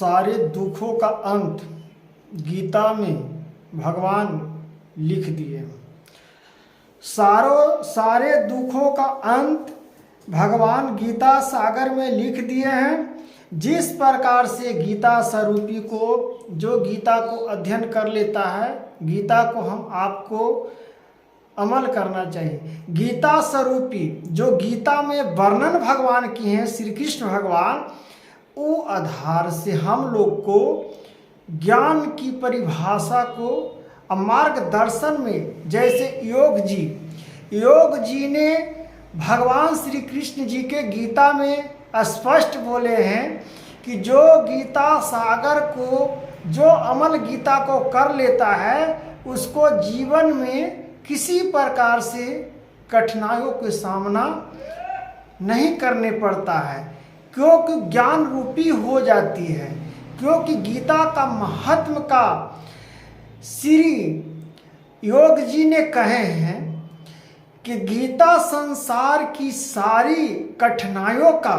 सारे दुखों का अंत गीता में भगवान लिख दिए। सारे दुखों का अंत भगवान गीता सागर में लिख दिए हैं। जिस प्रकार से गीता स्वरूपी को, जो गीता को अध्ययन कर लेता है, गीता को हम आपको अमल करना चाहिए। गीता स्वरूपी जो गीता में वर्णन भगवान किए हैं श्री कृष्ण भगवान, वो आधार से हम लोग को ज्ञान की परिभाषा को मार्गदर्शन में, जैसे योग जी ने भगवान श्री कृष्ण जी के गीता में स्पष्ट बोले हैं कि जो गीता सागर को, जो अमल गीता को कर लेता है, उसको जीवन में किसी प्रकार से कठिनाइयों के सामना नहीं करने पड़ता है, क्योंकि ज्ञान रूपी हो जाती है। क्योंकि गीता का महत्व का श्री योग जी ने कहे हैं कि गीता संसार की सारी कठिनाइयों का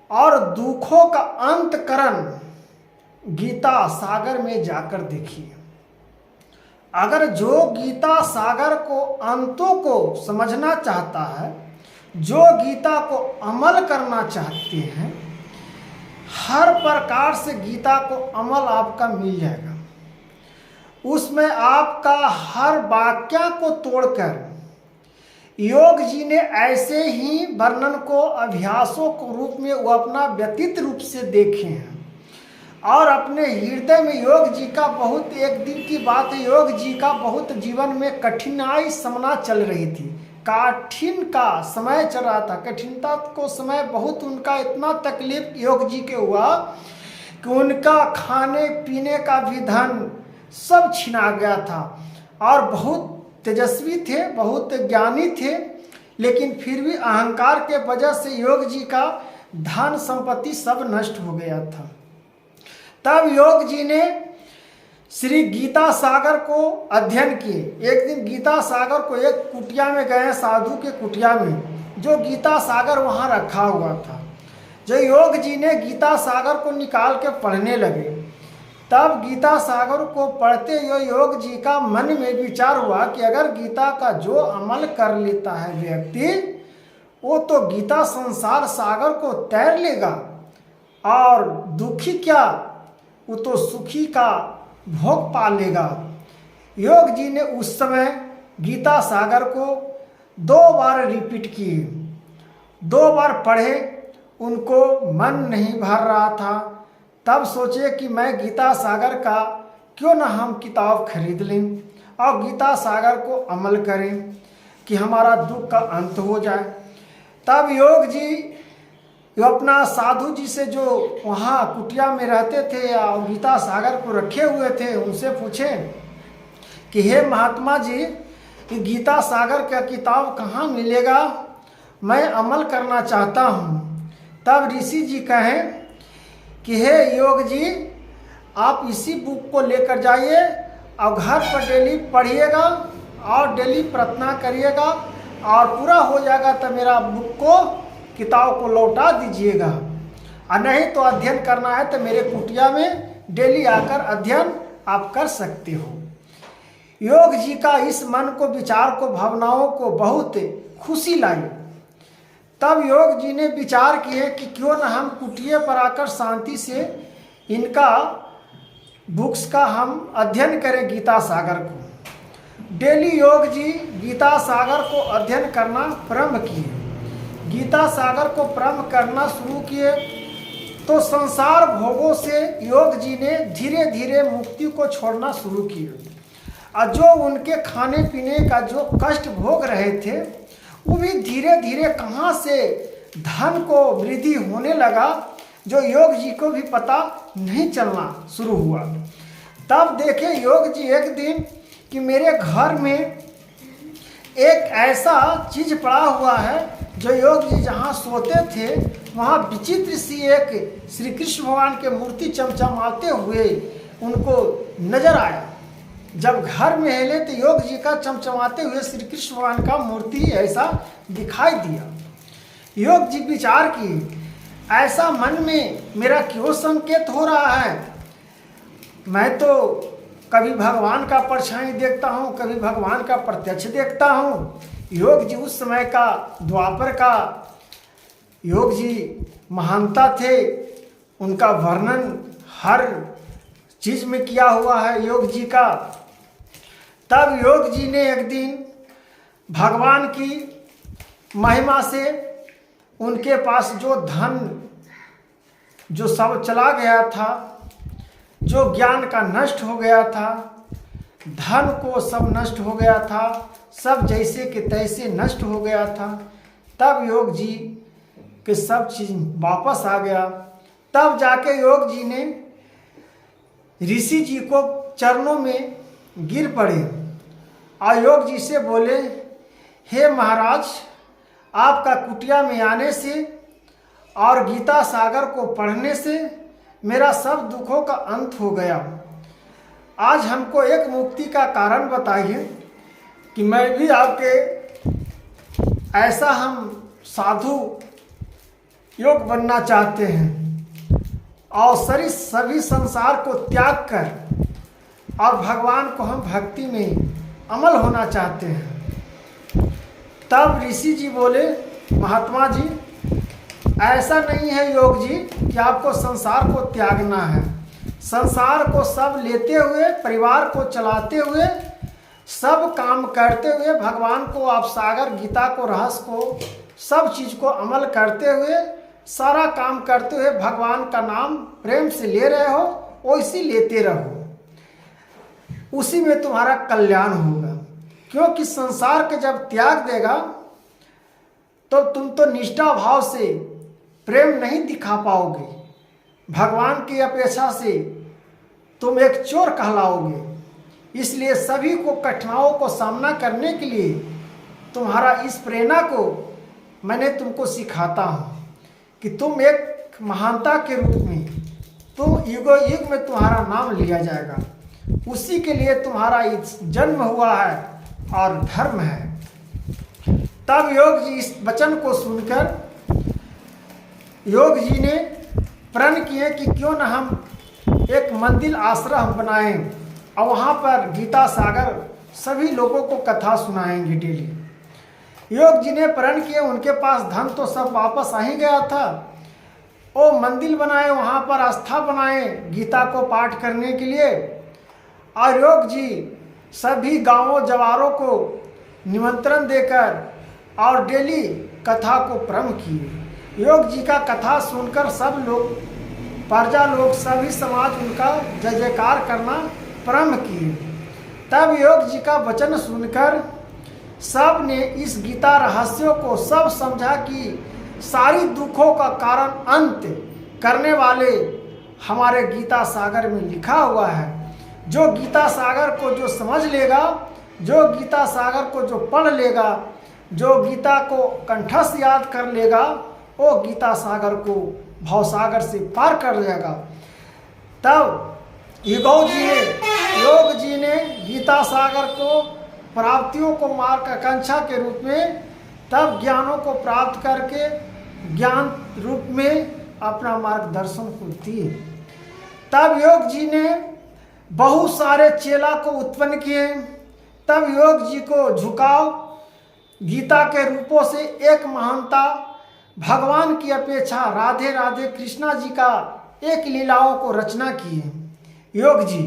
और दुखों का अंतकरण गीता सागर में जाकर देखिए। अगर जो गीता सागर को अंतों को समझना चाहता है, जो गीता को अमल करना चाहते हैं, हर प्रकार से गीता को अमल आपका मिल जाएगा। उसमें आपका हर वाक्य को तोड़कर योग जी ने ऐसे ही वर्णन को अभ्यासों के रूप में वो अपना व्यतीत रूप से देखे हैं। और अपने हृदय में योग जी का बहुत, एक दिन की बात है, योग जी का बहुत जीवन में कठिनाई सामना चल रही थी। कठिन का समय चल रहा था। कठिनता को समय बहुत उनका इतना तकलीफ योग जी के हुआ कि उनका खाने पीने का भी धन सब छिना गया था। और बहुत तेजस्वी थे, बहुत ज्ञानी थे, लेकिन फिर भी अहंकार के वजह से योग जी का धन संपत्ति सब नष्ट हो गया था। तब योग जी ने श्री गीता सागर को अध्ययन किए। एक दिन गीता सागर को एक कुटिया में गए, साधु के कुटिया में, जो गीता सागर वहाँ रखा हुआ था। जो योग जी ने गीता सागर को निकाल के पढ़ने लगे। तब गीता सागर को पढ़ते हुए योग जी का मन में विचार हुआ कि अगर गीता का जो अमल कर लेता है व्यक्ति, वो तो गीता संसार सागर को तैर लेगा, और दुखी क्या, वो तो सुखी का भोग पा लेगा। योग जी ने उस समय गीता सागर को 2 बार रिपीट किए, 2 बार पढ़े, उनको मन नहीं भर रहा था। तब सोचे कि मैं गीता सागर का क्यों ना हम किताब खरीद लें और गीता सागर को अमल करें कि हमारा दुख का अंत हो जाए। तब योग जी अपना साधु जी से, जो वहाँ कुटिया में रहते थे और गीता सागर को रखे हुए थे, उनसे पूछे कि हे महात्मा जी, गीता सागर का किताब कहाँ मिलेगा, मैं अमल करना चाहता हूँ। तब ऋषि जी कहें कि हे योग जी, आप इसी बुक को लेकर जाइए और घर पर डेली पढ़िएगा और डेली प्रार्थना करिएगा, और पूरा हो जाएगा तो मेरा बुक को, किताब को लौटा दीजिएगा। और नहीं तो अध्ययन करना है तो मेरे कुटिया में डेली आकर अध्ययन आप कर सकते हो। योग जी का इस मन को, विचार को, भावनाओं को बहुत खुशी लाई। तब योग जी ने विचार किए कि क्यों ना हम कुटिया पर आकर शांति से इनका बुक्स का हम अध्ययन करें, गीता सागर को। डेली योग जी गीता सागर को अध्ययन करना प्रारंभ किए। गीता सागर को प्रारंभ करना शुरू किए तो संसार भोगों से योग जी ने धीरे धीरे मुक्ति को छोड़ना शुरू किए। और जो उनके खाने पीने का जो कष्ट भोग रहे थे, वो भी धीरे धीरे कहाँ से धन को वृद्धि होने लगा, जो योग जी को भी पता नहीं चलना शुरू हुआ। तब देखे योग जी एक दिन कि मेरे घर में एक ऐसा चीज पड़ा हुआ है। जो योग जी जहाँ सोते थे, वहाँ विचित्र सी एक श्री कृष्ण भगवान के मूर्ति चमचमाते हुए उनको नजर आया। जब घर में हिले तो योग जी का चमचमाते हुए श्री कृष्ण भगवान का मूर्ति ऐसा दिखाई दिया। योग जी विचार किए ऐसा मन में मेरा क्यों संकेत हो रहा है? मैं तो कभी भगवान का परछाई देखता हूँ, कभी भगवान का प्रत्यक्ष देखता हूँ। योग जी उस समय का, द्वापर का योग जी महानता थे, उनका वर्णन हर चीज़ में किया हुआ है योग जी का। तब योग जी ने एक दिन भगवान की महिमा से उनके पास जो धन जो सब चला गया था, जो ज्ञान का नष्ट हो गया था, धन को सब नष्ट हो गया था, सब जैसे कि तैसे नष्ट हो गया था। तब योग जी के सब चीज़ वापस आ गया। तब जाके योग जी ने ऋषि जी को चरणों में गिर पड़े और योग जी से बोले, हे महाराज, आपका कुटिया में आने से और गीता सागर को पढ़ने से मेरा सब दुखों का अंत हो गया। आज हमको एक मुक्ति का कारण बताइए कि मैं भी आपके ऐसा हम साधु योग बनना चाहते हैं और सभी संसार को त्याग कर और भगवान को हम भक्ति में अमल होना चाहते हैं। तब ऋषि जी बोले, महात्मा जी, ऐसा नहीं है योग जी कि आपको संसार को त्यागना है। संसार को सब लेते हुए, परिवार को चलाते हुए, सब काम करते हुए, भगवान को आप सागर, गीता को, रहस्य को, सब चीज़ को अमल करते हुए, सारा काम करते हुए भगवान का नाम प्रेम से ले रहे हो, वैसे लेते रहो, उसी में तुम्हारा कल्याण होगा। क्योंकि संसार के जब त्याग देगा तो तुम तो निष्ठा भाव से प्रेम नहीं दिखा पाओगे, भगवान की अपेक्षा से तुम एक चोर कहलाओगे। इसलिए सभी को कठिनाइयों को सामना करने के लिए तुम्हारा इस प्रेरणा को मैंने तुमको सिखाता हूँ कि तुम एक महानता के रूप में, तुम युगो युग में तुम्हारा नाम लिया जाएगा। उसी के लिए तुम्हारा जन्म हुआ है और धर्म है। तब योग जी इस वचन को सुनकर योग जी ने प्रण किए कि क्यों न हम एक मंदिर आश्रम बनाएं और वहाँ पर गीता सागर सभी लोगों को कथा सुनाएंगे डेली। योग जी ने प्रण किए, उनके पास धन तो सब वापस आ ही गया था। वो मंदिर बनाए, वहाँ पर आस्था बनाए गीता को पाठ करने के लिए। और योग जी सभी गांवों जवारों को निमंत्रण देकर और डेली कथा को प्रारंभ किए। योग जी का कथा सुनकर सब लोग, प्रजा लोग, सभी समाज उनका जय जयकार करना प्रारंभ किए। तब योग जी का वचन सुनकर सब ने इस गीता रहस्यों को सब समझा कि सारी दुखों का कारण अंत करने वाले हमारे गीता सागर में लिखा हुआ है। जो गीता सागर को जो समझ लेगा, जो गीता सागर को जो पढ़ लेगा, जो गीता को कंठस्थ याद कर लेगा, वो गीता सागर को भवसागर से पार कर जाएगा। तब योग जी ने गीता सागर को प्राप्तियों को मार्गकांक्षा के रूप में, तब ज्ञानों को प्राप्त करके ज्ञान रूप में अपना मार्गदर्शन को दिए। तब योग जी ने बहुत सारे चेला को उत्पन्न किए। तब योग जी को झुकाव गीता के रूपों से एक महानता भगवान की अपेक्षा राधे राधे कृष्णा जी का एक लीलाओं को रचना किए। योग जी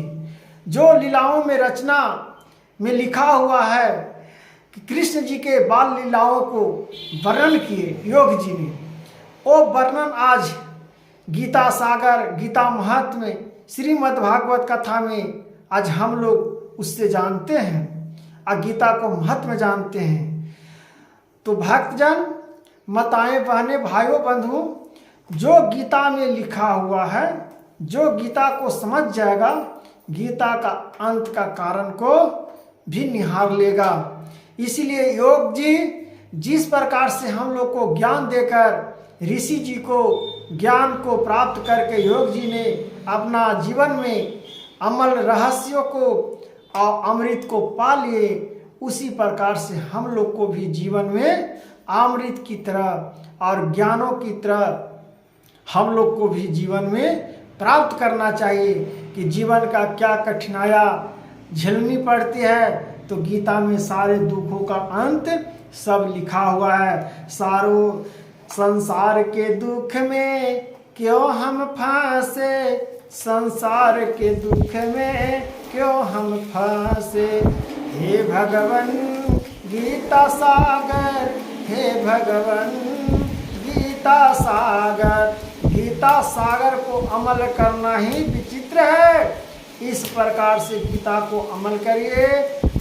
जो लीलाओं में रचना में लिखा हुआ है कि कृष्ण जी के बाल लीलाओं को वर्णन किए योग जी ने, वो वर्णन आज गीता सागर, गीता महत्व में, श्रीमद् भागवत कथा में आज हम लोग उससे जानते हैं और गीता को महत्व में जानते हैं। तो भक्तजन, माताएं, बहनें, भाइयों, बंधु, जो गीता में लिखा हुआ है, जो गीता को समझ जाएगा, गीता का अंत का कारण को भी निहार लेगा। इसीलिए योग जी जिस प्रकार से हम लोग को ज्ञान देकर, ऋषि जी को ज्ञान को प्राप्त करके योग जी ने अपना जीवन में अमल रहस्यों को और अमृत को पा लिए, उसी प्रकार से हम लोग को भी जीवन में अमृत की तरह और ज्ञानों की तरह हम लोग को भी जीवन में प्राप्त करना चाहिए कि जीवन का क्या कठिनाइयाँ झेलनी पड़ती है, तो गीता में सारे दुखों का अंत सब लिखा हुआ है। सारों संसार के दुख में क्यों हम फंसे, संसार के दुख में क्यों हम फंसे। हे भगवन गीता सागर, हे भगवन गीता सागर। गीता सागर को अमल करना ही विचित्र है। इस प्रकार से गीता को अमल करिए,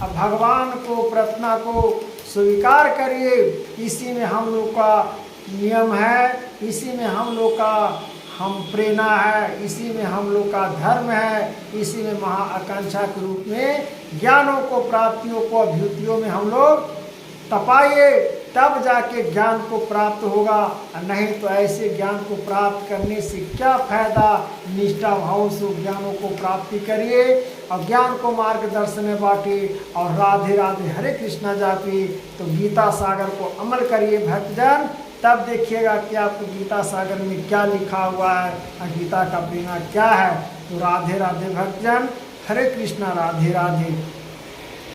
अब भगवान को प्रार्थना को स्वीकार करिए। इसी में हम लोग का नियम है, इसी में हम लोग का प्रेरणा है, इसी में हम लोग का धर्म है, इसी में महाआकांक्षा के रूप में ज्ञानों को, प्राप्तियों को, अभ्युतियों में हम लोग तपाइए, तब जाके ज्ञान को प्राप्त होगा। नहीं तो ऐसे ज्ञान को प्राप्त करने से क्या फायदा। निष्ठा भाव से ज्ञानों को प्राप्ति करिए और ज्ञान को मार्गदर्शन में बांटिए और राधे राधे हरे कृष्णा जापिए। तो गीता सागर को अमल करिए भक्तजन, तब देखिएगा कि आपको गीता सागर में क्या लिखा हुआ है और गीता का प्रेरणा क्या है। तो राधे राधे भक्तजन, हरे कृष्णा, राधे राधे।